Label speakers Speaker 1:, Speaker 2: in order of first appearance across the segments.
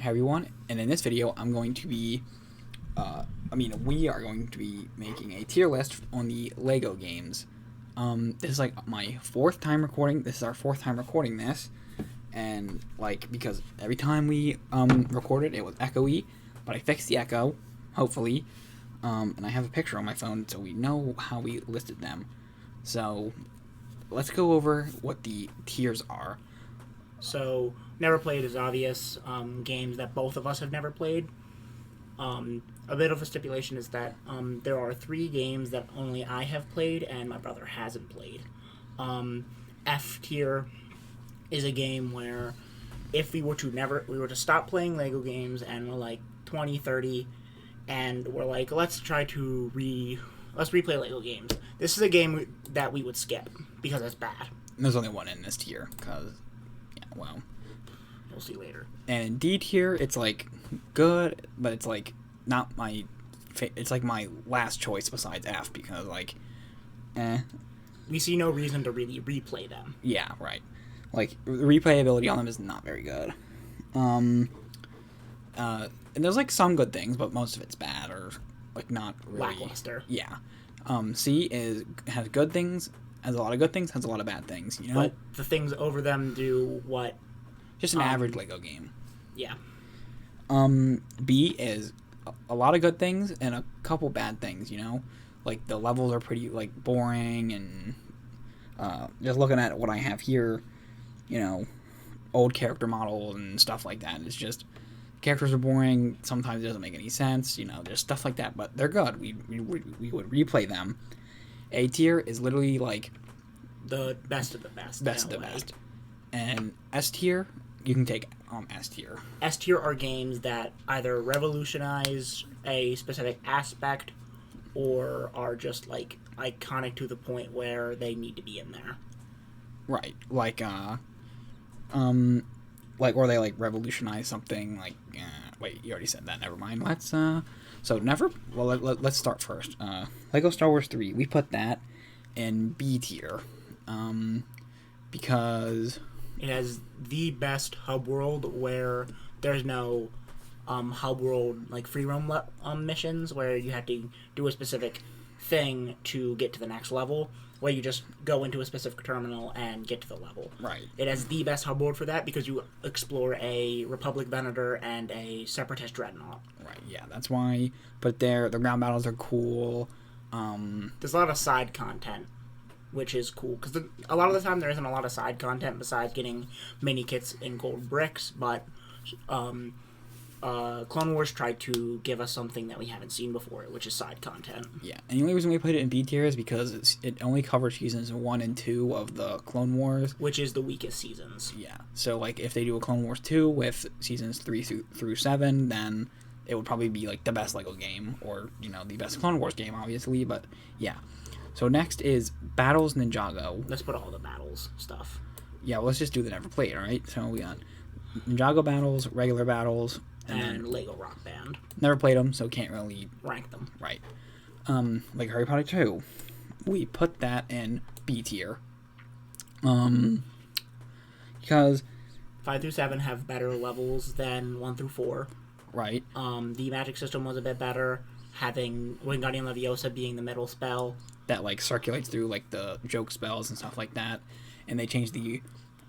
Speaker 1: Hi everyone, and in this video I'm going to be, we are going to be making a tier list on the LEGO games. This is like my fourth time recording, this is our fourth time recording this, and because every time we recorded it was echoey, but I fixed the echo, hopefully, and I have a picture on my phone so we know how we listed them. So, let's go over what the tiers are.
Speaker 2: So, never played is obvious. Games that both of us have never played. A bit of a stipulation is that there are 3 games that only I have played and my brother hasn't played. F tier is a game where if we were to stop playing Lego games and we're like 20, 30, and we're like, let's replay Lego games. This is a game that we would skip because it's bad.
Speaker 1: There's only one in this tier, because, well,
Speaker 2: we'll see later.
Speaker 1: And in D tier, it's like good, but it's like not my. It's like my last choice besides F because
Speaker 2: we see no reason to really replay them.
Speaker 1: Yeah, right. Like replayability on them is not very good. And there's like some good things, but most of it's bad or like not really
Speaker 2: lackluster.
Speaker 1: Yeah. C has good things, has a lot of good things, has a lot of bad things. You know,
Speaker 2: but the things over them do what?
Speaker 1: Just an average Lego game.
Speaker 2: Yeah.
Speaker 1: B is a lot of good things and a couple bad things, you know? Like, the levels are pretty, like, boring, and just looking at what I have here, you know, old character models and stuff like that. It's just, characters are boring, sometimes it doesn't make any sense, you know, there's stuff like that, but they're good. We would replay them. A tier is literally, like...
Speaker 2: the best of the best.
Speaker 1: Best of the best. And S tier... You can take S tier.
Speaker 2: S tier are games that either revolutionize a specific aspect or are just like iconic to the point where they need to be in there.
Speaker 1: Right. Or they like revolutionize something like wait, you already said that, never mind. Let's let's start first. Lego Star Wars 3, we put that in B tier. Because
Speaker 2: it has the best hub world where there's no hub world like free roam missions where you have to do a specific thing to get to the next level, where you just go into a specific terminal and get to the level.
Speaker 1: Right.
Speaker 2: It has the best hub world for that because you explore a Republic Venator and a Separatist Dreadnought.
Speaker 1: Right, yeah, that's why. But the ground battles are cool.
Speaker 2: There's a lot of side content, which is cool, because a lot of the time there isn't a lot of side content besides getting mini kits in gold bricks, but Clone Wars tried to give us something that we haven't seen before, which is side content.
Speaker 1: Yeah, and the only reason we put it in B tier is because it only covers seasons 1 and 2 of the Clone Wars.
Speaker 2: Which is the weakest seasons.
Speaker 1: Yeah, so like if they do a Clone Wars 2 with seasons 3 through 7, then it would probably be like the best Lego game, or, you know, the best Clone Wars game, obviously, but yeah. So next is Battles Ninjago.
Speaker 2: Let's put all the battles stuff.
Speaker 1: Yeah, well, let's just do the never played, alright? So we got Ninjago battles, regular battles,
Speaker 2: and Lego Rock Band.
Speaker 1: Never played them, so can't really
Speaker 2: rank them.
Speaker 1: Right. Like Harry Potter 2. We put that in B tier. Because
Speaker 2: 5 through 7 have better levels than 1 through 4.
Speaker 1: Right.
Speaker 2: The magic system was a bit better, having Wingardium Leviosa being the middle spell.
Speaker 1: That like circulates through like the joke spells and stuff like that, and they changed the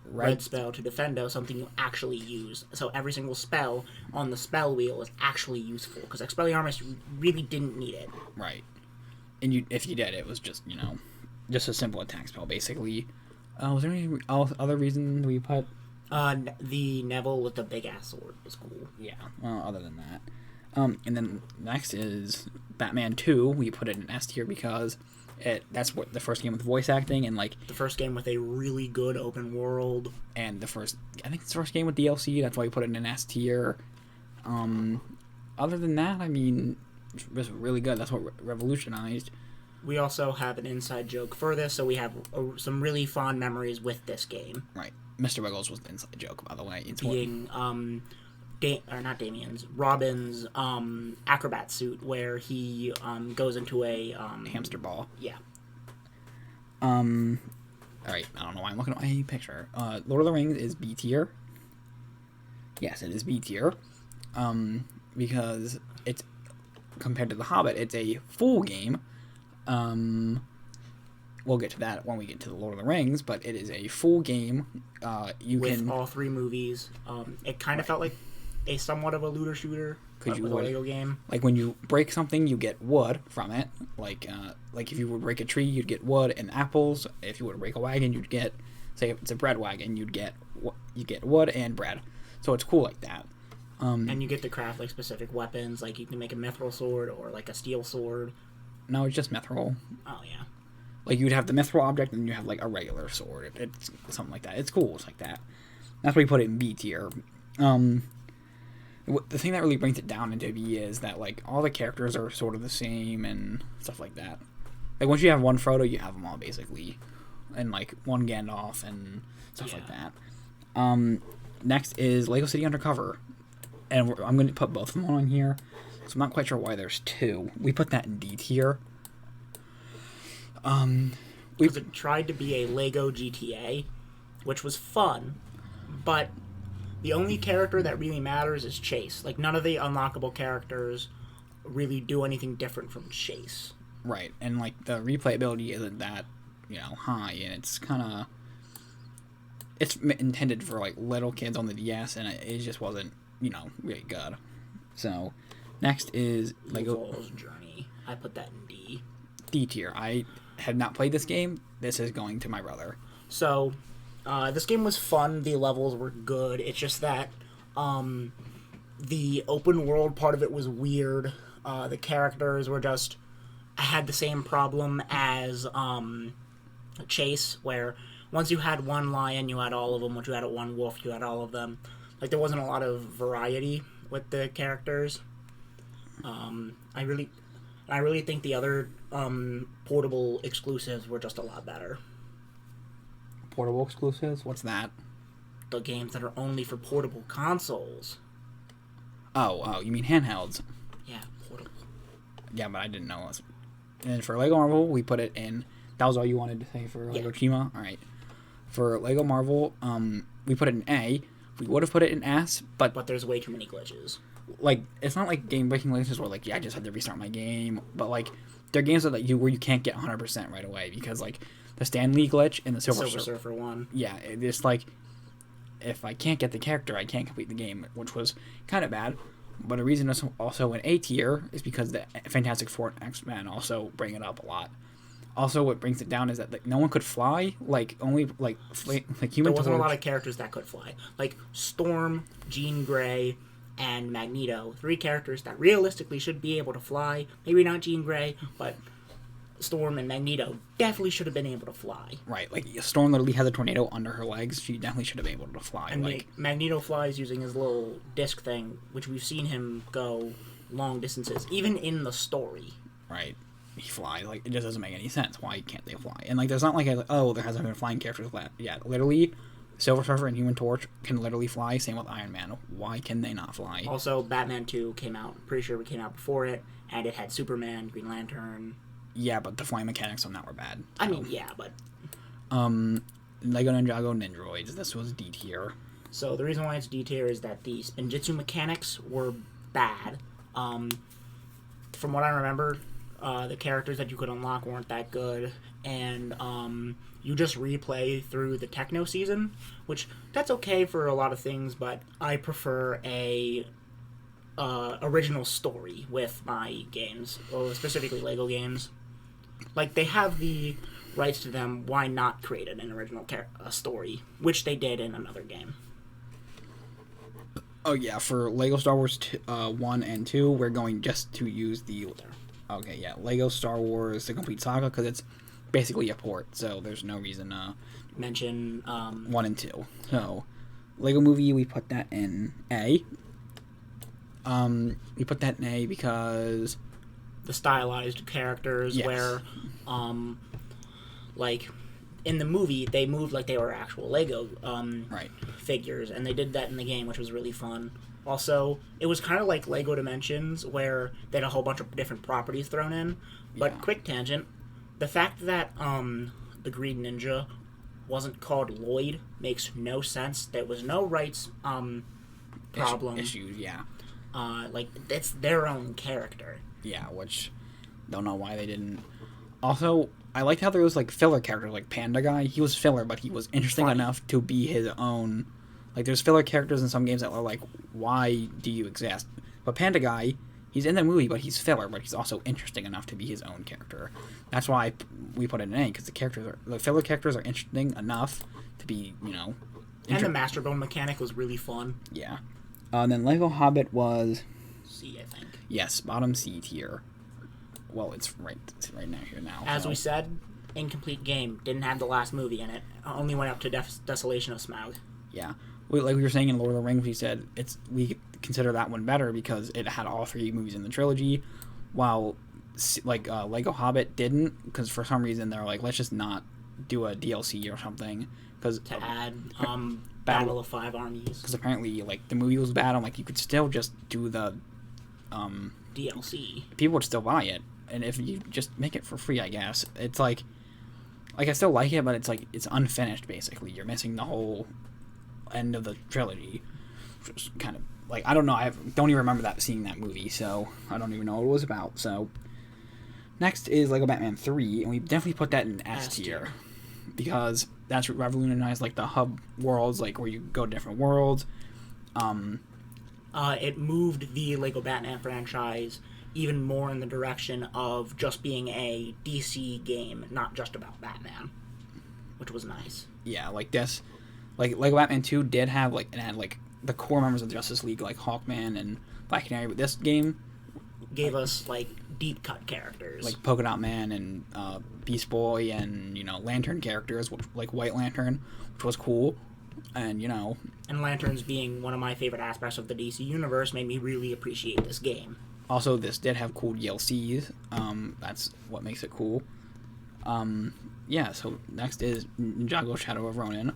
Speaker 2: red spell to Defendo, something you actually use. So every single spell on the spell wheel is actually useful, because Expelliarmus really didn't need it.
Speaker 1: Right. And if you did, it was just, you know, just a simple attack spell basically. Was there any other reason we put?
Speaker 2: The Neville with the big ass sword was cool.
Speaker 1: Yeah. Well, other than that, and then next is Batman 2. We put it in S tier because that's what the first game with voice acting, and like
Speaker 2: the first game with a really good open world,
Speaker 1: and I think it's the first game with DLC. That's why we put it in an S tier. Other than that, I mean, it was really good. That's what revolutionized.
Speaker 2: We also have an inside joke for this, so we have some really fond memories with this game.
Speaker 1: Right, Mr. Wiggles was the inside joke, by the way. It's
Speaker 2: being not Damien's, Robin's acrobat suit, where he goes into a
Speaker 1: hamster ball.
Speaker 2: Yeah.
Speaker 1: Alright, I don't know why I'm looking at my picture. Lord of the Rings is B tier. Yes, it is B tier. because it's compared to The Hobbit, it's a full game. We'll get to that when we get to the Lord of the Rings, but it is a full game. You
Speaker 2: with
Speaker 1: can
Speaker 2: all 3 movies. It kind of felt like a somewhat of a looter shooter, but with a Lego game.
Speaker 1: Like when you break something, you get wood from it. Like if you would break a tree, you'd get wood and apples. If you would break a wagon, you'd get, say if it's a bread wagon, you get wood and bread. So it's cool like that.
Speaker 2: And you get to craft like specific weapons, like you can make a mithril sword or like a steel sword.
Speaker 1: No, it's just mithril.
Speaker 2: Oh yeah.
Speaker 1: Like you'd have the mithril object, and you have like a regular sword. It's something like that. It's cool. It's like that. That's why you put it in B tier. The thing that really brings it down into B is that like all the characters are sort of the same and stuff like that. Like once you have one Frodo, you have them all basically, and like one Gandalf and stuff like that. Next is Lego City Undercover, and I'm going to put both of them on here. So I'm not quite sure why there's 2. We put that in D tier.
Speaker 2: Because it tried to be a Lego GTA, which was fun, but the only character that really matters is Chase. Like, none of the unlockable characters really do anything different from Chase.
Speaker 1: Right, and like the replayability isn't that, high, and it's kind of, it's intended for like little kids on the DS, and it just wasn't, really good. So, next is Lego
Speaker 2: Evol's Journey. I put that in D.
Speaker 1: D tier. I have not played this game. This is going to my brother.
Speaker 2: So, this game was fun. The levels were good. It's just that the open world part of it was weird. The characters were just... I had the same problem as Chase, where once you had one lion, you had all of them. Once you had one wolf, you had all of them. Like, there wasn't a lot of variety with the characters. I really think the other portable exclusives were just a lot better.
Speaker 1: Portable exclusives? What's that?
Speaker 2: The games that are only for portable consoles.
Speaker 1: Oh, you mean handhelds?
Speaker 2: Yeah, portable.
Speaker 1: Yeah, but I didn't know. And for Lego Marvel, we put it in. That was all you wanted to say for Lego Chima? All right. For Lego Marvel, we put it in A. We would have put it in S, but
Speaker 2: there's way too many glitches.
Speaker 1: Like, it's not like game-breaking glitches where, like, I just had to restart my game, but, like, there are games that where you can't get 100% right away, because, like, the Stan Lee glitch and the Silver
Speaker 2: Surfer one.
Speaker 1: Yeah, it's like, if I can't get the character, I can't complete the game, which was kind of bad. But a reason it's also in A tier is because the Fantastic Four and X-Men also bring it up a lot. Also, what brings it down is that like, no one could fly. Like only like Human
Speaker 2: There wasn't
Speaker 1: Torch.
Speaker 2: a lot of characters that could fly. Like Storm, Jean Grey, and Magneto. 3 characters that realistically should be able to fly. Maybe not Jean Grey, but Storm and Magneto definitely should have been able to fly.
Speaker 1: Right, like Storm literally has a tornado under her legs. She definitely should have been able to fly.
Speaker 2: And
Speaker 1: like
Speaker 2: Magneto flies using his little disc thing, which we've seen him go long distances, even in the story.
Speaker 1: Right, he flies. Like it just doesn't make any sense. Why can't they fly? And like, there's not like there hasn't been flying characters yet. Literally, Silver Surfer and Human Torch can literally fly. Same with Iron Man. Why can they not fly?
Speaker 2: Also, Batman 2 came out. Pretty sure it came out before it, and it had Superman, Green Lantern.
Speaker 1: Yeah, but the flying mechanics on that were bad. So.
Speaker 2: I mean, yeah, but...
Speaker 1: Lego Ninjago Nindroids. This was D tier.
Speaker 2: So the reason why it's D tier is that the Spinjitzu mechanics were bad. From what I remember, the characters that you could unlock weren't that good, and you just replay through the Techno season, which that's okay for a lot of things, but I prefer a original story with my games, or specifically Lego games. Like, they have the rights to them, why not create an original story, which they did in another game.
Speaker 1: Oh yeah, for Lego Star Wars 1 and 2, we're going just to use the... Okay, yeah, Lego Star Wars The Complete Saga, because it's basically a port, so there's no reason to...
Speaker 2: mention...
Speaker 1: 1 and 2. So, Lego Movie, we put that in A. We put that in A because...
Speaker 2: the stylized characters, yes. Where, like, in the movie, they moved like they were actual Lego
Speaker 1: right.
Speaker 2: figures, and they did that in the game, which was really fun. Also, it was kind of like Lego Dimensions, where they had a whole bunch of different properties thrown in. But, yeah. Quick tangent, the fact that the Green Ninja wasn't called Lloyd makes no sense. There was no rights problem.
Speaker 1: Issues, yeah.
Speaker 2: like it's their own character.
Speaker 1: Yeah, which don't know why they didn't. Also, I liked how there was like filler characters, like Panda Guy. He was filler, but he was interesting enough to be his own. Like, there's filler characters in some games that are like, why do you exist? But Panda Guy, he's in the movie, but he's filler, but he's also interesting enough to be his own character. That's why we put it in A, because the filler characters are interesting enough to be,
Speaker 2: And the Master Bone mechanic was really fun.
Speaker 1: Yeah. And then Lego Hobbit was...
Speaker 2: C, I think.
Speaker 1: Yes, bottom C tier. Well, it's right now here now.
Speaker 2: As we said, incomplete game. Didn't have the last movie in it. Only went up to Desolation of Smaug.
Speaker 1: Yeah. Like we were saying in Lord of the Rings, we said we consider that one better because it had all 3 movies in the trilogy, while Lego Hobbit didn't, because for some reason they're like, let's just not do a DLC or something.
Speaker 2: To add Battle of 5 Armies.
Speaker 1: Because apparently, the movie was bad. I'm like, you could still just do the...
Speaker 2: DLC.
Speaker 1: People would still buy it. And if you just make it for free, I guess. It's like I still like it, but it's unfinished, basically. You're missing the whole end of the trilogy. Just kind of, I don't know. I don't even remember seeing that movie, so I don't even know what it was about. So, next is Lego Batman 3, and we definitely put that in S tier. Because that's what revolutionized, the hub worlds, where you go to different worlds.
Speaker 2: It moved the Lego Batman franchise even more in the direction of just being a DC game, not just about Batman, which was nice.
Speaker 1: Yeah, Lego Batman 2 did have, it had, the core members of the Justice League, like Hawkman and Black Canary, but this game...
Speaker 2: gave us, deep cut characters.
Speaker 1: Like Polka Dot Man and Beast Boy and, Lantern characters, like White Lantern, which was cool. And,
Speaker 2: And Lanterns being one of my favorite aspects of the DC universe made me really appreciate this game.
Speaker 1: Also, this did have cool DLCs. That's what makes it cool. Yeah, so next is Ninjago Shadow of Ronin,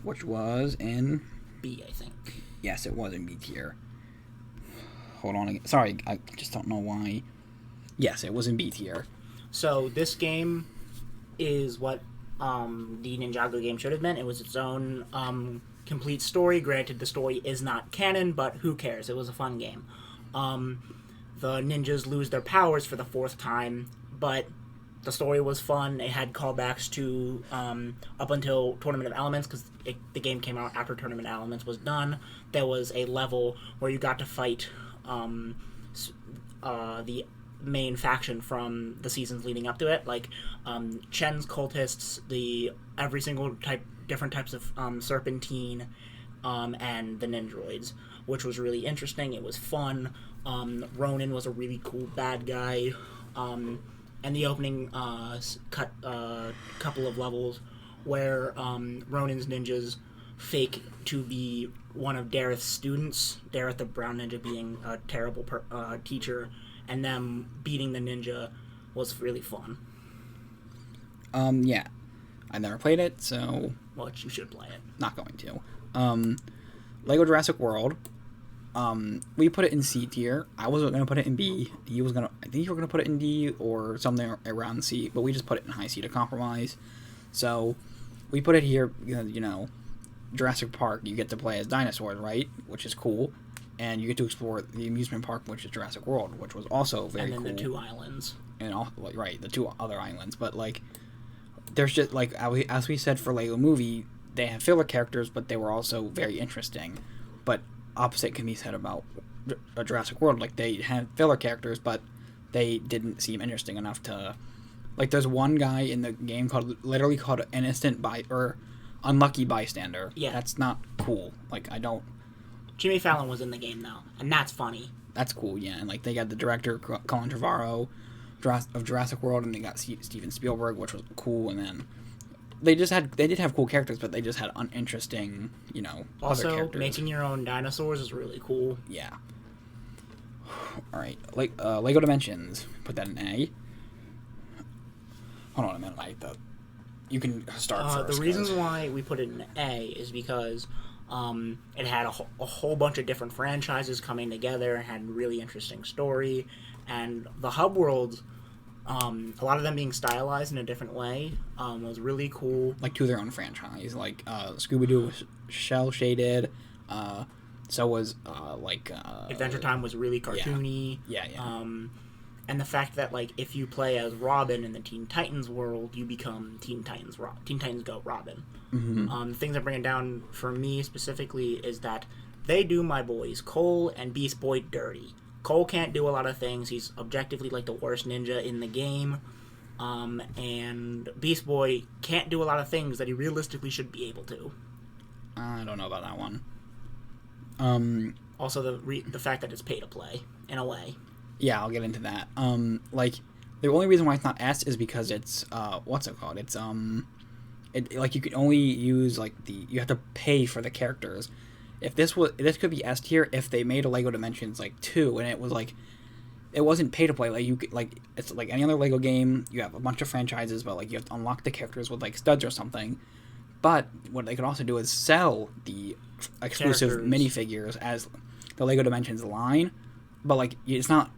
Speaker 1: which was in...
Speaker 2: B, I think.
Speaker 1: Yes, it was in B tier. Hold on again. Sorry, I just don't know why. Yes, it was in B tier.
Speaker 2: So this game is what the Ninjago game should have been. It was its own complete story. Granted, the story is not canon, but who cares? It was a fun game. The ninjas lose their powers for the 4th time, but the story was fun. It had callbacks to up until Tournament of Elements, because the game came out after Tournament of Elements was done. There was a level where you got to fight the main faction from the seasons leading up to it, Chen's cultists, every single different types of Serpentine, and the Ninjroids, which was really interesting. It was fun. Ronin was a really cool bad guy, and the opening couple of levels where Ronin's ninjas fake to be one of Dareth's students, Dareth the Brown Ninja being a terrible teacher, and them beating the ninja was really fun.
Speaker 1: Yeah. I never played it, so...
Speaker 2: Well, you should play it.
Speaker 1: Not going to. Lego Jurassic World. We put it in C tier. I wasn't going to put it in B. I think you were going to put it in D or something around C, but we just put it in high C to compromise. So, we put it here because, Jurassic Park, you get to play as dinosaurs, right? Which is cool. And you get to explore the amusement park, which is Jurassic World, which was also very cool.
Speaker 2: And then the 2 islands.
Speaker 1: And right, the 2 other islands. But, there's just, as we said for Lego Movie, they have filler characters, but they were also very interesting. But opposite can be said about Jurassic World. They had filler characters, but they didn't seem interesting enough to... there's one guy in the game literally called Innocent or Unlucky Bystander.
Speaker 2: Yeah.
Speaker 1: That's not cool. I don't...
Speaker 2: Jimmy Fallon was in the game, though, and that's funny.
Speaker 1: That's cool, yeah. And, they got the director, Colin Trevorrow, of Jurassic World, and they got Steven Spielberg, which was cool, and then... They did have cool characters, but they just had uninteresting,
Speaker 2: also,
Speaker 1: other characters.
Speaker 2: Making your own dinosaurs is really cool.
Speaker 1: Yeah. Alright, Lego Dimensions. Put that in A. Hold on a minute, you can start first.
Speaker 2: The reasons why we put it in A is because it had a whole bunch of different franchises coming together, and had a really interesting story, and the hub worlds, a lot of them being stylized in a different way, was really cool.
Speaker 1: To their own franchise. Scooby-Doo was shell-shaded, So was
Speaker 2: Adventure Time was really cartoony.
Speaker 1: Yeah.
Speaker 2: And the fact that like if you play as Robin in the Teen Titans world, you become Teen Titans Go Robin.
Speaker 1: Mm-hmm.
Speaker 2: The things that bring it down for me specifically is that they do my boys Cole and Beast Boy dirty. Cole can't do a lot of things. He's objectively like the worst ninja in the game. And Beast Boy can't do a lot of things that he realistically should be able to.
Speaker 1: I don't know about that one.
Speaker 2: Also, the fact that it's pay to play in a way.
Speaker 1: Yeah, I'll get into that. The only reason why it's not S is because it's what's it called? It's you can only use you have to pay for the characters. If this could be S tier if they made a Lego Dimensions 2 and it was it wasn't pay to play. It's like any other Lego game. You have a bunch of franchises, but you have to unlock the characters with studs or something. But what they could also do is sell the exclusive minifigures as the Lego Dimensions line. But it's not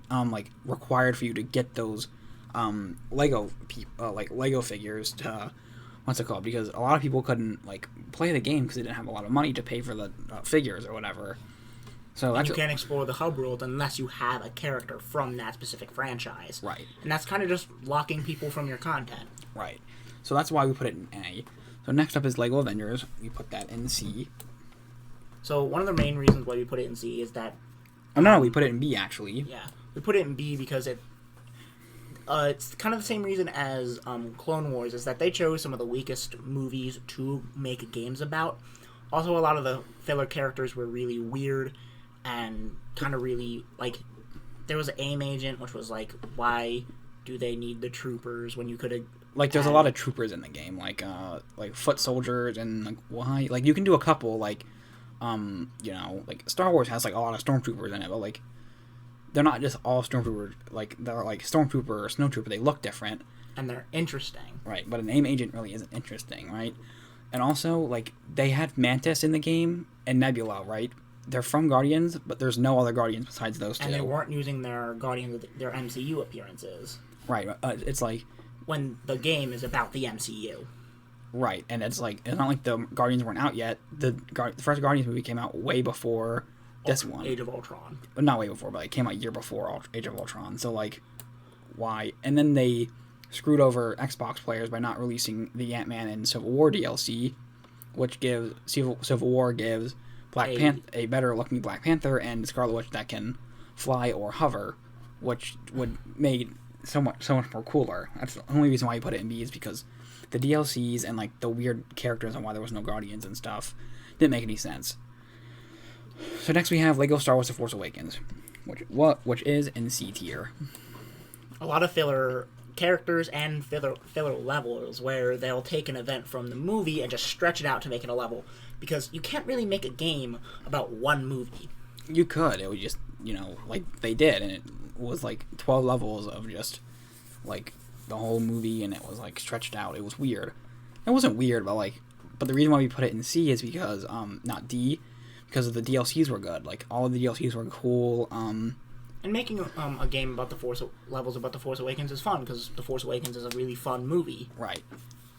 Speaker 1: required for you to get those Lego figures to what's it called, because a lot of people couldn't play the game because they didn't have a lot of money to pay for the figures or whatever. So
Speaker 2: you can't explore the hub world unless you have a character from that specific franchise.
Speaker 1: Right.
Speaker 2: And that's kind of just locking people from your content.
Speaker 1: Right. So that's why we put it in A. So next up is Lego Avengers. We put that in C.
Speaker 2: So one of the main reasons why we put it in C is that...
Speaker 1: Oh, no, we put it in B, actually.
Speaker 2: Yeah. We put it in B because it's kind of the same reason as Clone Wars, is that they chose some of the weakest movies to make games about. Also, a lot of the filler characters were really weird and kind of really, there was an AIM agent, which was why do they need the troopers when you could have...
Speaker 1: there's a lot of troopers in the game, foot soldiers, and, why? You can do a couple, Star Wars has, a lot of stormtroopers in it, but, they're not just all stormtroopers, they're, stormtrooper or snowtrooper, they look different.
Speaker 2: And they're interesting.
Speaker 1: Right, but an AIM agent really isn't interesting, right? And also, they had Mantis in the game, and Nebula, right? They're from Guardians, but there's no other Guardians besides those two.
Speaker 2: And they weren't using their Guardians, their MCU appearances.
Speaker 1: Right, it's
Speaker 2: when the game is about the MCU.
Speaker 1: Right, and it's it's not like the Guardians weren't out yet. The first Guardians movie came out way before this one.
Speaker 2: Age of Ultron.
Speaker 1: But not way before, but it came out a year before Age of Ultron. So, why? And then they screwed over Xbox players by not releasing the Ant-Man and Civil War DLC, which gives... Civil War gives a better-looking Black Panther and Scarlet Witch that can fly or hover, which would make so much more cooler. That's the only reason why you put it in B, is because the DLCs and the weird characters and why there was no Guardians and stuff didn't make any sense. So next we have Lego Star Wars: The Force Awakens, which is in C tier.
Speaker 2: A lot of filler characters and filler levels where they'll take an event from the movie and just stretch it out to make it a level, because you can't really make a game about one movie.
Speaker 1: You could. It would just, they did, and it was 12 levels of just the whole movie, and it was stretched out. It was weird. It wasn't weird, but the reason why we put it in C is because not D, because of the DLCs were good. All of the DLCs were cool. And
Speaker 2: making a game about levels about the Force Awakens is fun, because the Force Awakens is a really fun movie.
Speaker 1: Right.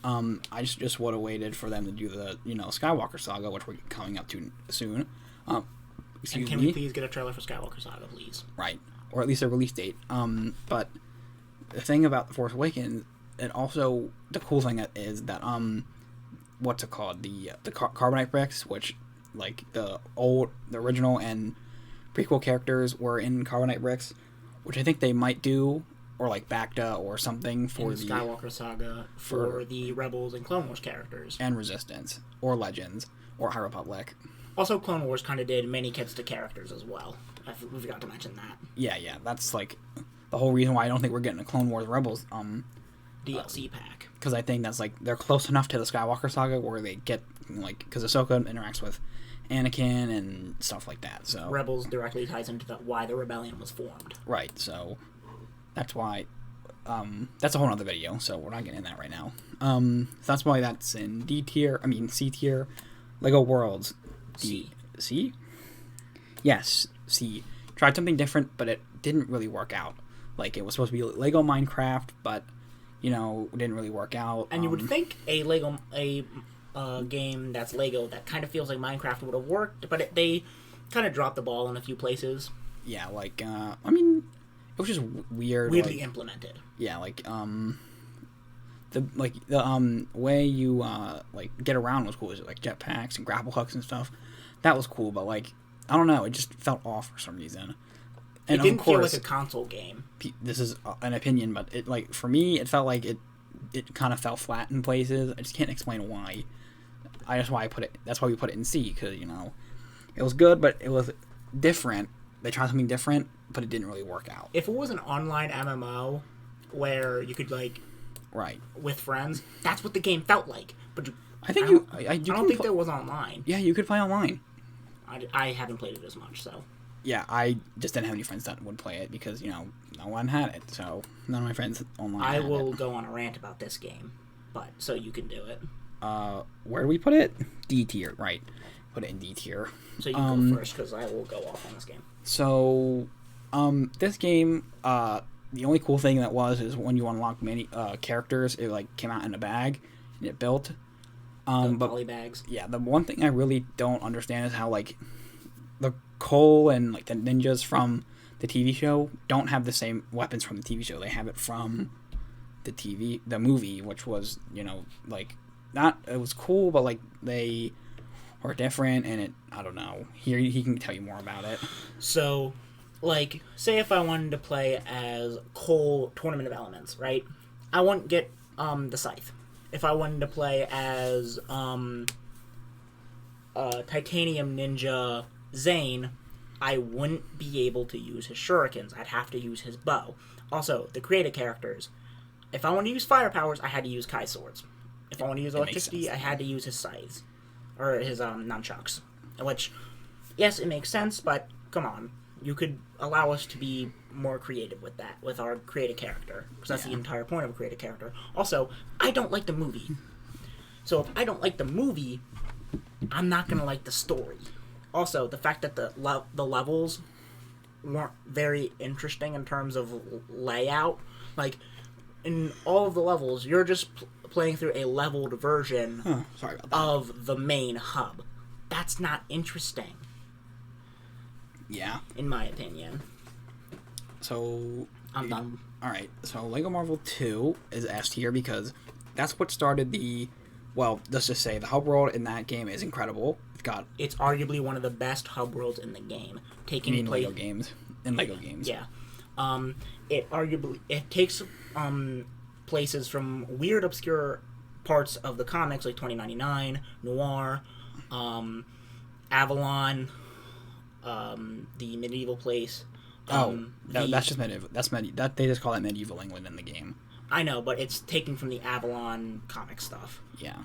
Speaker 1: I just would have waited for them to do the Skywalker Saga, which we're coming up to soon.
Speaker 2: And can we please get a trailer for Skywalker Saga, please?
Speaker 1: Right, or at least a release date. But the thing about the Force Awakens, and also the cool thing is that what's it called? The carbonite bricks, which the original and prequel characters were in carbonite bricks, which I think they might do, or Bacta or something for the
Speaker 2: Skywalker Saga for the Rebels and Clone Wars characters,
Speaker 1: and Resistance or Legends or High Republic.
Speaker 2: Also, Clone Wars kind of did many kits to characters as well. We forgot to mention that.
Speaker 1: Yeah, that's the whole reason why I don't think we're getting a Clone Wars Rebels
Speaker 2: DLC pack,
Speaker 1: because I think that's they're close enough to the Skywalker Saga where they get because Ahsoka interacts with Anakin and stuff like that. So
Speaker 2: Rebels directly ties into why the rebellion was formed.
Speaker 1: Right. So that's why. That's a whole other video, so we're not getting in that right now. So that's why that's in D tier. I mean C tier. Lego Worlds. C? Yes, C. Tried something different, but it didn't really work out. It was supposed to be Lego Minecraft, but it didn't really work out.
Speaker 2: And you would think a game that's Lego that kind of feels like Minecraft would have worked, but they kind of dropped the ball in a few places.
Speaker 1: Yeah, like I mean, it was just weird.
Speaker 2: Weirdly
Speaker 1: like,
Speaker 2: implemented.
Speaker 1: yeah, the way you like get around was cool. It was like jetpacks and grapple hooks and stuff. That was cool, but like I don't know, it just felt off for some reason. And
Speaker 2: It didn't
Speaker 1: of course,
Speaker 2: feel like a console game.
Speaker 1: this is an opinion, but it like for me, it felt like it kind of fell flat in places. I just can't explain why. That's why we put it in C, because it was good, but it was different. They tried something different, but it didn't really work out.
Speaker 2: If it was an online MMO where you could like
Speaker 1: Right.
Speaker 2: with friends, that's what the game felt like. But
Speaker 1: I think
Speaker 2: I don't think there was online.
Speaker 1: Yeah, you could play online.
Speaker 2: I haven't played it as much, so.
Speaker 1: Yeah, I just didn't have any friends that would play it because no one had it. So none of my friends online.
Speaker 2: I
Speaker 1: had
Speaker 2: will
Speaker 1: it.
Speaker 2: go on a rant about this game, but so you can do it.
Speaker 1: Where do we put it? D tier, right? Put it in D tier.
Speaker 2: So you go first because I will go off on this game.
Speaker 1: So, this game, the only cool thing that is when you unlock many characters, it like came out in a bag and it built.
Speaker 2: The
Speaker 1: But
Speaker 2: poly bags.
Speaker 1: yeah, the one thing I really don't understand is how like the Cole and like the ninjas from the TV show don't have the same weapons from the TV show. They have it from the movie, which was like not it was cool, but like they were different, and I don't know. Here he can tell you more about it.
Speaker 2: So, like, say if I wanted to play as Cole Tournament of Elements, right? I wouldn't get the Scythe. If I wanted to play as Titanium Ninja Zane, I wouldn't be able to use his shurikens. I'd have to use his bow. Also, the creative characters. If I want to use fire powers, I had to use Kai swords. If I want to use electricity, I had to use his scythes. Or his nunchucks. Which, yes, it makes sense, but come on. You could allow us to be more creative with that, with our creative character. Because that's the entire point of a creative character. Also, I don't like the movie. So if I don't like the movie, I'm not going to like the story. Also, the fact that the levels weren't very interesting in terms of layout. Like, in all of the levels, you're just playing through a leveled version
Speaker 1: Sorry about that.
Speaker 2: of the main hub. That's not interesting.
Speaker 1: Yeah.
Speaker 2: In my opinion.
Speaker 1: So
Speaker 2: I'm done.
Speaker 1: Alright, so Lego Marvel 2 is S tier because that's what started let's just say the hub world in that game is incredible.
Speaker 2: It's arguably one of the best hub worlds in the game.
Speaker 1: Lego games. In Lego games.
Speaker 2: Yeah. It takes places from weird, obscure parts of the comics like 2099, Noir, Avalon, the medieval place.
Speaker 1: That's just medieval. They just call that medieval England in the game.
Speaker 2: I know, but it's taken from the Avalon comic stuff.
Speaker 1: Yeah.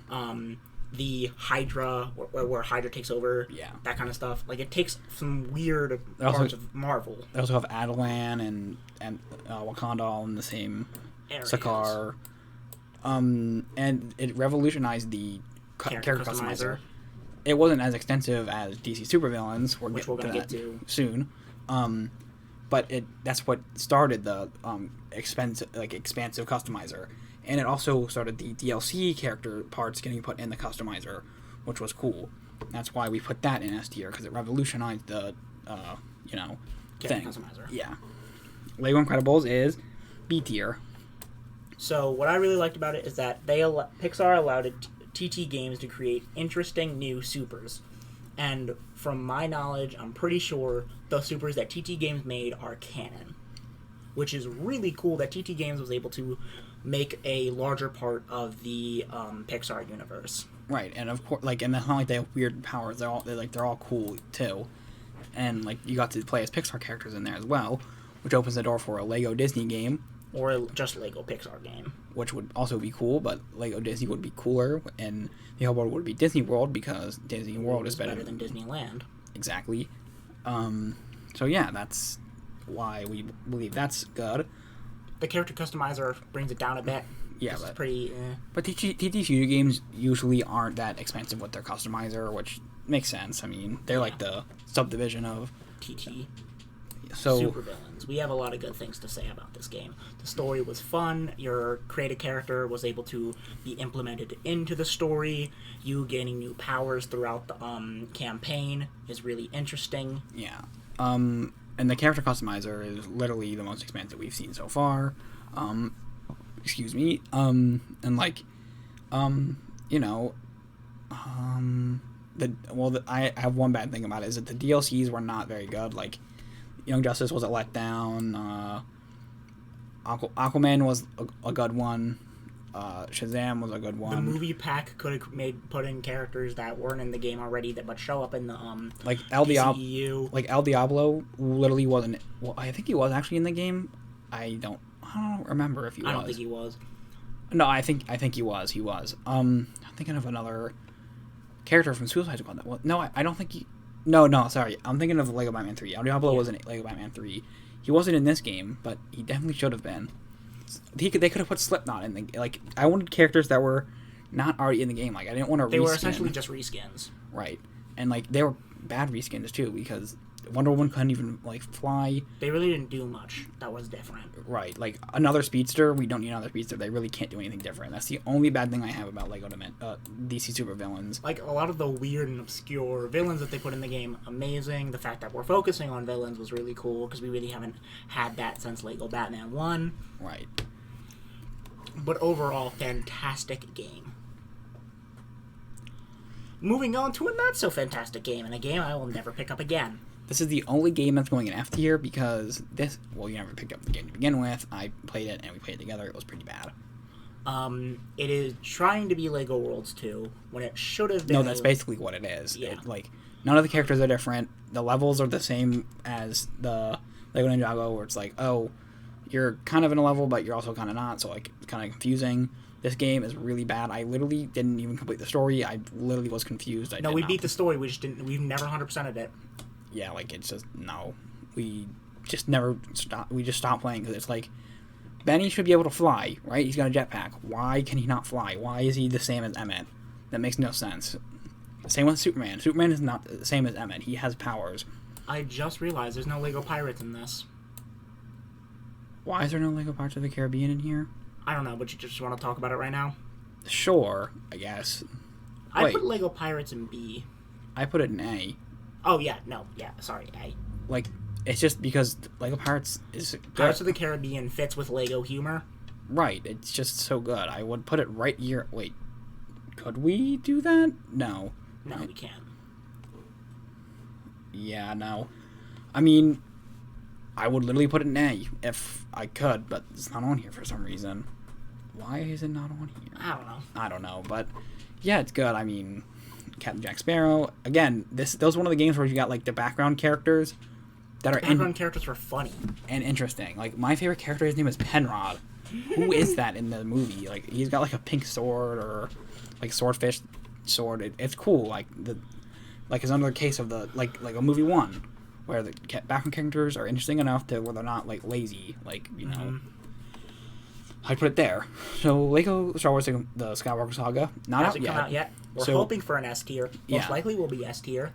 Speaker 2: The Hydra, where Hydra takes over.
Speaker 1: Yeah.
Speaker 2: That kind of stuff. Like, it takes some weird parts of Marvel.
Speaker 1: They also have Adelan and Wakanda all in the same
Speaker 2: areas.
Speaker 1: Sakaar. And it revolutionized the character customizer. It wasn't as extensive as DC Supervillains,
Speaker 2: which we're going to get to
Speaker 1: soon. But that's what started the expansive customizer, and it also started the DLC character parts getting put in the customizer, which was cool. That's why we put that in S tier, because it revolutionized the thing.
Speaker 2: Customizer.
Speaker 1: Yeah. Lego Incredibles is B tier.
Speaker 2: So what I really liked about it is that Pixar allowed TT Games to create interesting new supers. And from my knowledge, I'm pretty sure the supers that TT Games made are canon. Which is really cool that TT Games was able to make a larger part of the Pixar universe.
Speaker 1: Right, and of course, and it's not like they have weird powers. They're all cool too, and you got to play as Pixar characters in there as well, which opens the door for a Lego Disney game,
Speaker 2: or just Lego Pixar game,
Speaker 1: which would also be cool. But Lego Disney would be cooler, and the whole world would be Disney World because Disney World is better
Speaker 2: than Disneyland.
Speaker 1: Exactly. So yeah, that's why we believe that's good.
Speaker 2: The character customizer brings it down a bit.
Speaker 1: Yeah,
Speaker 2: it's pretty.
Speaker 1: But TT Studio games usually aren't that expensive with their customizer, which makes sense. I mean, they're like the subdivision of
Speaker 2: TT.
Speaker 1: So
Speaker 2: Supervillains. things. We have a lot of good things to say about this game. The story was fun. Your created character was able to be implemented into the story. You gaining new powers throughout the campaign is really interesting.
Speaker 1: Yeah. And the character customizer is literally the most expansive we've seen so far. Excuse me. And like, you know, I have one bad thing about it is that the DLCs were not very good. Like, Young Justice was a letdown. Aquaman was a good one. Shazam was a good one.
Speaker 2: The movie pack could have put in characters that weren't in the game already but show up in the
Speaker 1: like El
Speaker 2: DCEU.
Speaker 1: Like El Diablo literally wasn't. Well, I think he was actually in the game. I don't remember if he was.
Speaker 2: I don't think he was.
Speaker 1: No, I think he was. He was. I'm thinking of another character from Suicide Squad. No, I don't think he. No, sorry. I'm thinking of Lego Batman 3. El Diablo was in Lego Batman 3. He wasn't in this game, but he definitely should have been. They could have put Slipknot in the like. I wanted characters that were not already in the game. Like I didn't want to.
Speaker 2: They were essentially just reskins.
Speaker 1: Right, and like they were bad reskins too because Wonder Woman couldn't even like fly.
Speaker 2: They really didn't do much that was different.
Speaker 1: Right, like another speedster. We don't need another speedster. They really can't do anything different. That's the only bad thing I have about Lego DC supervillains.
Speaker 2: Like a lot of the weird and obscure villains that they put in the game, amazing. The fact that we're focusing on villains was really cool because we really haven't had that since Lego Batman 1.
Speaker 1: Right.
Speaker 2: But overall, fantastic game. Moving on to a not so fantastic game, and a game I will never pick up again.
Speaker 1: This is the only game that's going in F tier because you never picked up the game to begin with. I played it and we played it together. It was pretty bad.
Speaker 2: It is trying to be Lego Worlds 2 when it should have been.
Speaker 1: No, that's basically what it is.
Speaker 2: Yeah.
Speaker 1: Like none of the characters are different. The levels are the same as the Lego Ninjago, where it's like, oh, you're kind of in a level, but you're also kind of not. So like, it's kind of confusing. This game is really bad. I literally didn't even complete the story. I literally was confused.
Speaker 2: We beat the story. We just didn't. We've never 100%ed it.
Speaker 1: Yeah, like it's just no. We just never stop. We just stopped playing because it's like Benny should be able to fly, right? He's got a jetpack. Why can he not fly? Why is he the same as Emmett? That makes no sense. Same with Superman. Superman is not the same as Emmett. He has powers.
Speaker 2: I just realized there's no Lego Pirates in this.
Speaker 1: Why is there no Lego Pirates of the Caribbean in here?
Speaker 2: I don't know, but you just want to talk about it right now?
Speaker 1: Sure, I guess.
Speaker 2: I put Lego Pirates in B.
Speaker 1: I put it in A.
Speaker 2: Oh, yeah, sorry, A.
Speaker 1: Like, it's just because Lego Pirates is good.
Speaker 2: Pirates of the Caribbean fits with Lego humor.
Speaker 1: Right, it's just so good. I would put it right here. Wait, could we do that? No.
Speaker 2: No, we can't.
Speaker 1: Yeah, no. I mean, I would literally put it in A if I could, but it's not on here for some reason. Why is it not on here? I don't know, but yeah, it's good. I mean, Captain Jack Sparrow. Again, that was one of the games where you got like the background characters that are
Speaker 2: characters were funny
Speaker 1: and interesting. Like my favorite character, his name is Penrod. Who is that in the movie? Like he's got like a pink sword or like swordfish sword. It's cool. Like it's another case of the like a movie one where the background characters are interesting enough to where they're not like lazy. Like you know. I'd put it there. So, Lego Star Wars: The Skywalker Saga not
Speaker 2: hasn't come out yet. We're hoping for an S tier. Most likely, will be S tier.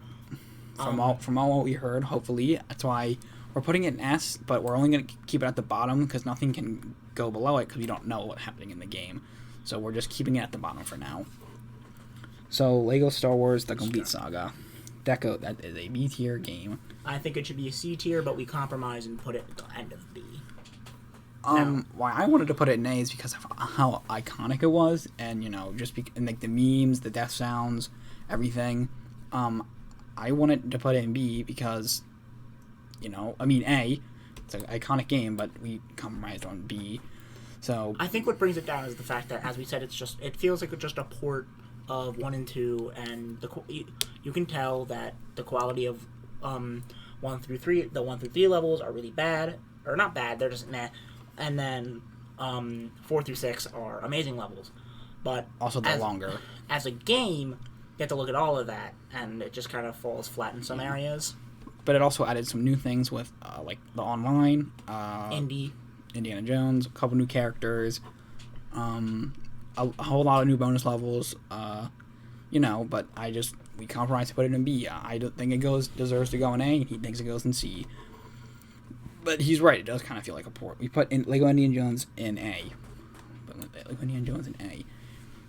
Speaker 1: From all what we heard, hopefully, that's why we're putting it in S. But we're only going to keep it at the bottom because nothing can go below it because we don't know what's happening in the game. So we're just keeping it at the bottom for now. So, Lego Star Wars: The Complete Saga. That is a B tier game.
Speaker 2: I think it should be a C tier, but we compromise and put it at the end of B.
Speaker 1: Why I wanted to put it in A is because of how iconic it was, and just and like the memes, the death sounds, everything. I wanted to put it in B because, I mean A, it's an iconic game, but we compromised on B. So
Speaker 2: I think what brings it down is the fact that, as we said, it feels like just a port of 1 and 2, and you can tell that the quality of 1 through 3, the 1 through 3 levels are really bad, or not bad, they're just meh. And then 4 through 6 are amazing levels, but
Speaker 1: also they're longer.
Speaker 2: As a game, you have to look at all of that, and it just kind of falls flat in some areas.
Speaker 1: But it also added some new things with like the online, Indiana Jones, a couple new characters, a whole lot of new bonus levels. But we compromised to put it in B. I don't think it deserves to go in A, and he thinks it goes in C. But he's right. It does kind of feel like a port. We put in Lego Indiana Jones in A. But Lego Indiana Jones in A.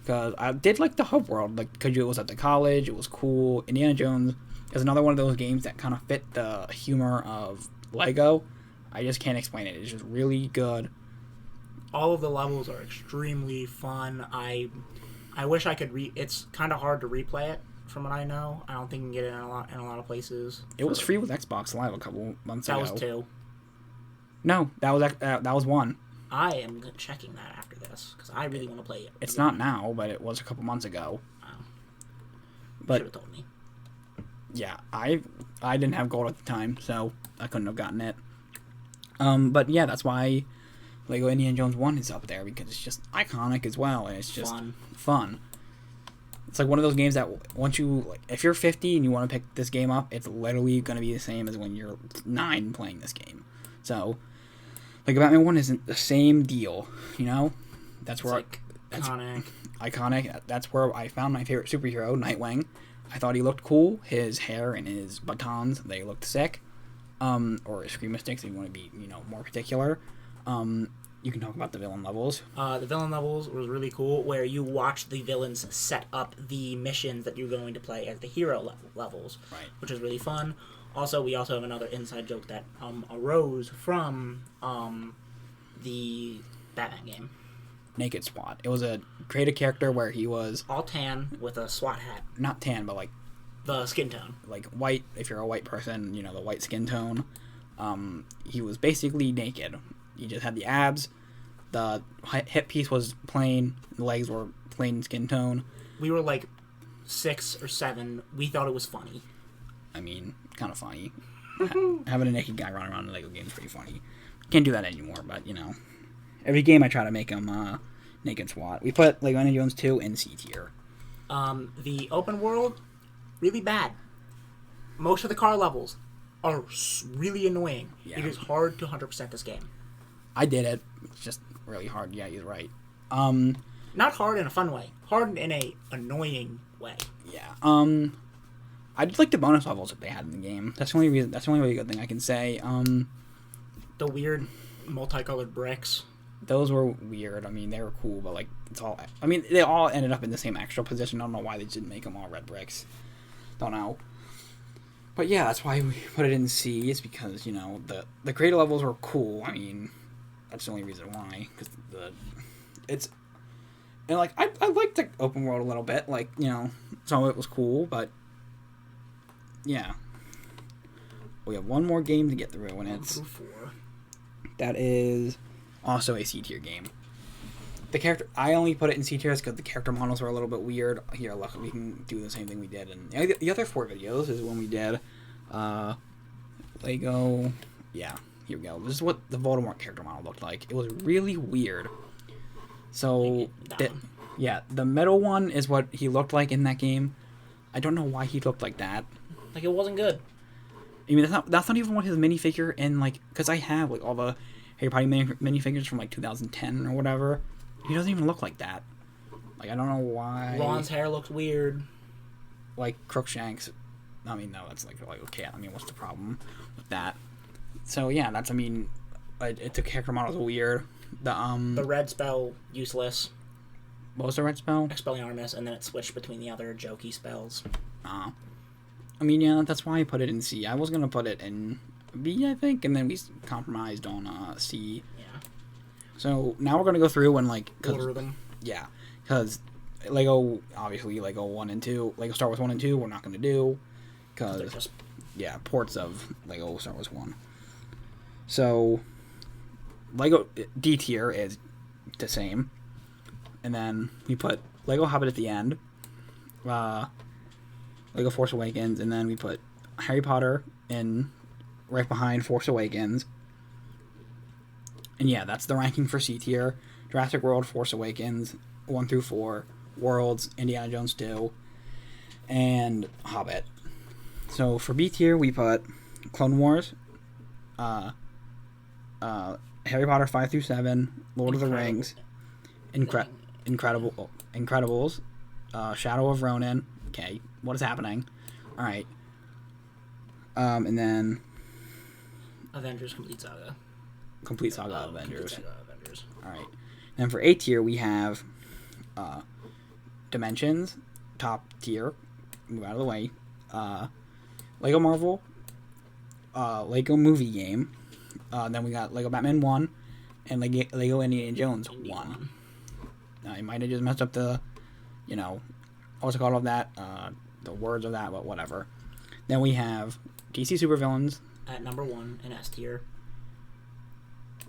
Speaker 1: Because I did like the hub world. Like, because it was at the college. It was cool. Indiana Jones is another one of those games that kind of fit the humor of Lego. I just can't explain it. It's just really good.
Speaker 2: All of the levels are extremely fun. I wish I could it's kind of hard to replay it from what I know. I don't think you can get it in a lot of places.
Speaker 1: It was free with Xbox Live a couple months ago.
Speaker 2: That was 2.
Speaker 1: No, that was 1.
Speaker 2: I am checking that after this because I really want to play it.
Speaker 1: It's not now, but it was a couple months ago.
Speaker 2: Oh.
Speaker 1: But
Speaker 2: should have told me.
Speaker 1: Yeah, I didn't have gold at the time, so I couldn't have gotten it. But yeah, that's why Lego Indiana Jones 1 is up there, because it's just iconic as well, and it's just fun. It's like one of those games that once you, like, if you're 50 and you want to pick this game up, it's literally going to be the same as when you're 9 playing this game. So, like, Batman 1 isn't the same deal, you know? That's where iconic. That's where I found my favorite superhero, Nightwing. I thought he looked cool. His hair and his batons, they looked sick. Or his Screamo sticks, if you want to be, more particular. You can talk about the villain levels.
Speaker 2: The villain levels was really cool, where you watch the villains set up the missions that you're going to play as the hero levels,
Speaker 1: right?
Speaker 2: Which is really fun. Also, we also have another inside joke that arose from the Batman game.
Speaker 1: Naked SWAT. It was a created character where he was
Speaker 2: all tan with a SWAT hat.
Speaker 1: Not tan, but like
Speaker 2: the skin tone.
Speaker 1: Like white, if you're a white person, the white skin tone. He was basically naked. He just had the abs. The hip piece was plain. The legs were plain skin tone.
Speaker 2: We were like 6 or 7. We thought it was funny.
Speaker 1: I mean, kind of funny. Having a naked guy run around in a Lego game is pretty funny. Can't do that anymore, but, every game I try to make him naked SWAT. We put Lego Indiana Jones 2 in C tier.
Speaker 2: The open world, really bad. Most of the car levels are really annoying. Yeah. It is hard to 100% this game.
Speaker 1: I did it. It's just really hard. Yeah, you're right.
Speaker 2: Not hard in a fun way. Hard in a annoying way.
Speaker 1: Yeah. I'd like the bonus levels that they had in the game. That's the only reason. That's the only really good thing I can say.
Speaker 2: The weird multicolored bricks.
Speaker 1: Those were weird. I mean, they were cool, but it's all. I mean, they all ended up in the same extra position. I don't know why they didn't make them all red bricks. Don't know. But yeah, that's why we put it in C. Is because the creative levels were cool. I mean, that's the only reason why. Because and I liked the open world a little bit. Some of it was cool, but yeah. We have one more game to get through, and it's
Speaker 2: 4.
Speaker 1: That is also a C tier game. The character, I only put it in C tier because the character models were a little bit weird. Here, look, we can do the same thing we did. And the other 4 videos is when we did Lego. Yeah, here we go. This is what the Voldemort character model looked like. It was really weird. So, the middle one is what he looked like in that game. I don't know why he looked like that.
Speaker 2: Like, it wasn't good.
Speaker 1: I mean, that's not even what his minifigure in, because I have, all the Harry Potter minifigures from, 2010 or whatever. He doesn't even look like that. I don't know why.
Speaker 2: Ron's hair looks weird.
Speaker 1: Crookshanks. I mean, no, that's, okay, I mean, what's the problem with that? So, yeah, that's, I mean, the character models are weird.
Speaker 2: The red spell, useless.
Speaker 1: What was the red spell?
Speaker 2: Expelliarmus, and then it switched between the other jokey spells.
Speaker 1: I mean, yeah, that's why I put it in C. I was going to put it in B, I think, and then we compromised on C.
Speaker 2: Yeah.
Speaker 1: So, now we're going to go through and,
Speaker 2: order them.
Speaker 1: Yeah, because Lego 1 and 2, Lego Star Wars 1 and 2, we're not going to do, because, ports of Lego Star Wars 1. So, Lego D tier is the same, and then we put Lego Hobbit at the end, Lego Force Awakens, and then we put Harry Potter in right behind Force Awakens. And yeah, that's the ranking for C tier. Jurassic World, Force Awakens, 1 through 4, Worlds, Indiana Jones 2, and Hobbit. So for B tier, we put Clone Wars, Harry Potter 5 through 7, Lord of the Rings, Incredibles, Shadow of Ronin. Okay, what is happening? All right. And then
Speaker 2: Avengers Complete Saga.
Speaker 1: Complete Saga Avengers.
Speaker 2: Complete Saga Avengers.
Speaker 1: All right. Then for A tier, we have Dimensions, top tier. Move out of the way. Lego Marvel, Lego Movie Game. Then we got Lego Batman 1 and Lego Indiana Jones 1. Now, you might have just messed up the, what's it called of that, the words of that, but whatever. Then we have DC Supervillains.
Speaker 2: At number 1 in S tier.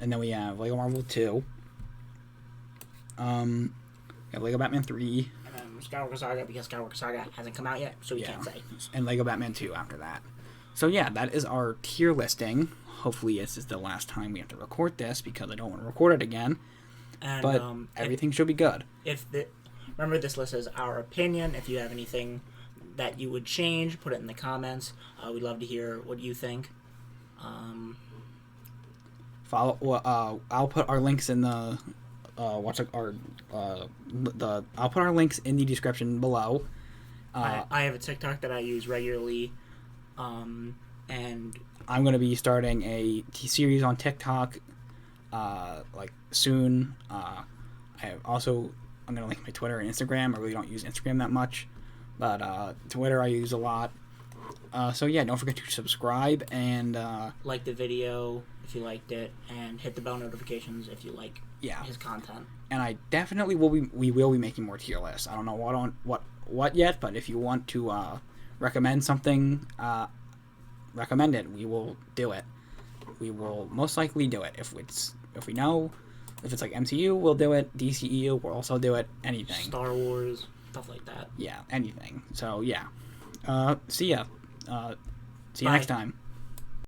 Speaker 1: And then we have Lego Marvel 2. We have Lego Batman 3.
Speaker 2: And then Skywalker Saga, because Skywalker Saga hasn't come out yet, so we can't say.
Speaker 1: And Lego Batman 2 after that. So yeah, that is our tier listing. Hopefully this is the last time we have to record this, because I don't want to record it again.
Speaker 2: And,
Speaker 1: but everything should be good.
Speaker 2: Remember, this list is our opinion. If you have anything that you would change, put it in the comments. We'd love to hear what you think.
Speaker 1: I'll put our links in the I'll put our links in the description below.
Speaker 2: I have a TikTok that I use regularly, and
Speaker 1: I'm going to be starting a series on TikTok soon. I'm going to link my Twitter and Instagram. I really don't use Instagram that much, but Twitter I use a lot. So yeah, don't forget to subscribe and
Speaker 2: like the video if you liked it, and hit the bell notifications if you like his content.
Speaker 1: And I definitely will be making more tier lists. I don't know what yet, but if you want to recommend something, recommend it. We will do it. We will most likely do it if we know. If it's like MCU, we'll do it. DCEU, we'll also do it. Anything.
Speaker 2: Star Wars, stuff like that.
Speaker 1: Yeah, anything. So yeah. See ya. See you next time.